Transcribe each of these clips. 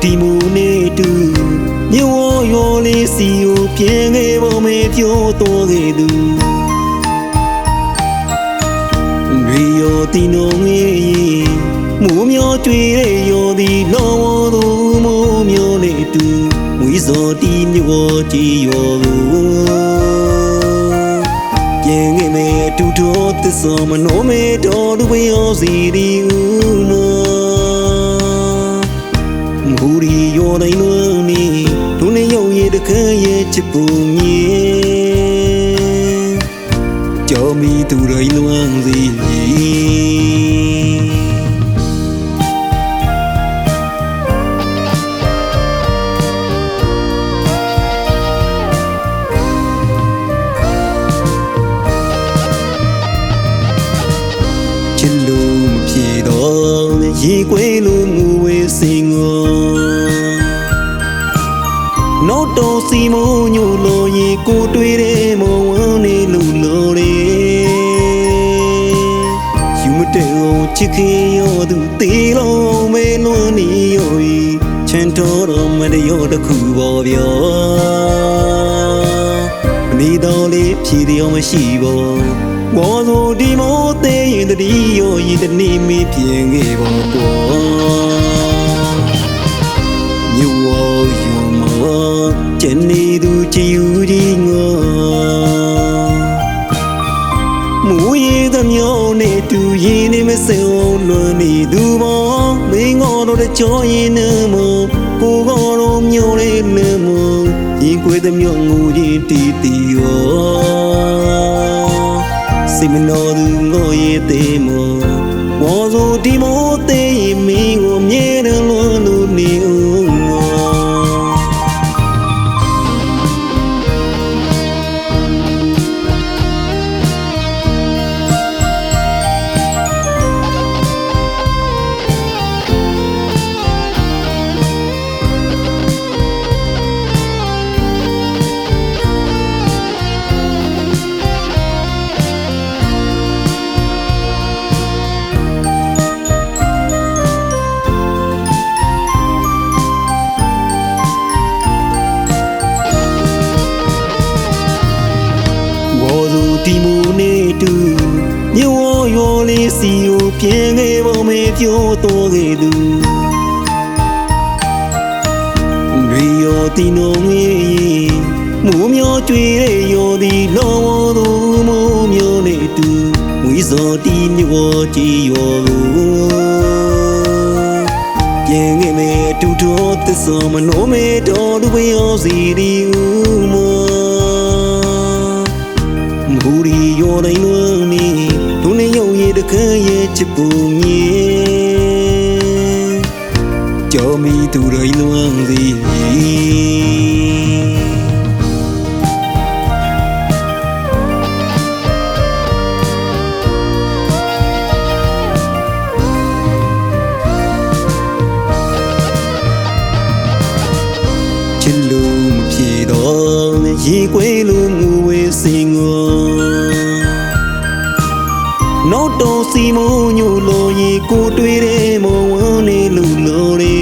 ဒီမိုနေတူမြို့ရောလေးစီကိုပြင်းခဲ့ပေါ်မေပြောတော်ခဲ့သူရေရောတီနိုငေးမိုးမျောကျွေတဲ့ရောသည်လောသူမိုးမျောနေတူဝီစောတီမြို့ကြည်ရောပြင်းခဲ့မေတူတော်သစ္စာမနိုးမေတော်သူပင်ရောစီဒီဦးမမူရီရောတိုင်းလုံးနီသူနေရုံရတခရဲ့ချစ်ပုံမြေကြောမီသူတိုင်းလုံးစီရေကွေးလိုငူဝေးစင်ငေါနောက်တော်စီမိုးညိုလိုရေကိုတွေ့တဲ့မဝန်းနေလူလိုလေယူမတဲ့အောင်ချစ်ခင်ရောသူတေးလုံးမဲလွန်းနေရောချန်တော်တော်မတရောတခုပေါ်ပြောမနေတော်လေးဖြည်တော်မရှိပေါ်ဘောဆိုဒီမိုးသေးရင်တတိရောဤတနေ့မေးပြင်ခဲ့ပေါ်မြို့ဝယူမောကျနေသူချီယူဒီငေါမူရည်သမျောနေတူရင်နေမစဲအောင်လွန်နေသူမောမင်းငေါတော့တကြောရင်နမောကိုကောတော့မျိုးလေးနမောရင်ကွေးသမျောငူရင်တီတီရောစိမနောသူငိုရဲ့သေးမောဘောဆိုဒီမိုးသေးရင်မင်းကိုမြဲတယ်လို့လို့နေဦးမောဒီမိုနေတူမြို့ရောလေးစီကိုပြင်းခဲ့ပေါ်မေပြောတော်ခဲ့သူရေရောတီနိုငေးမိုးမျောကျွေတဲ့ရောသည်လောသူမိုးမျောနေတူဝီစောတီမြို့ကြည်ရောပြင်းခဲ့မေတူတော်သစ္စာမနိုးမေတော်သူပင်ရောစီဒီဦးမောမူရီရောတိုင်းလုံးနီသူနေရုံရတခရဲ့ချစ်ပုံမြေကြောမီသူတိုင်းလုံးစီချစ်လို့မဖြေတော့ရေကွေးလိုငူဝေးစင်ငေါနောက်တော်စီမိုးညိုလိုရေကိုတွေ့တဲ့မဝန်းနေလူလိုလေ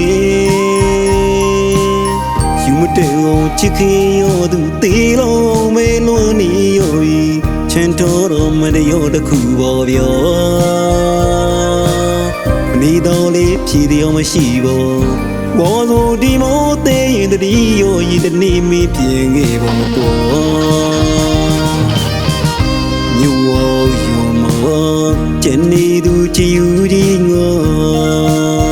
ယူမတဲ့အောင်ချစ်ခင်ရောသူတေးလုံးမဲလွန်းနေရောချန်တော်တော်မတရောတခုပေါ်ပြောမနေတော်လေးဖြည်တော်မရှိပေါ်ဘောဆိုဒီမိုးသေးရင်တတိရောဤတနေ့မေးပြင်ခဲ့ပေါ်မြို့ဝယူမောကျနေသူချီယူဒီငေါ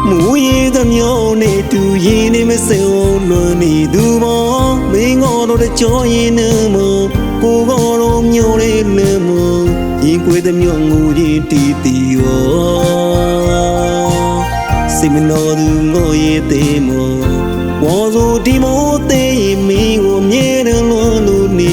မူရည်သမျောနေတူရင်နေမစဲအောင်လွန်နေသူမောမင်းငေါတော့တကြောရင်နမောကိုကောတော့မျိုးလေးနမောရင်ကွေးသမျောငူရင်တီတီရောစိမနောသူငိုရဲ့သေးမောဘောဆိုဒီမိုးသေးရင်မင်းကိုမြဲတယ်လို့နေ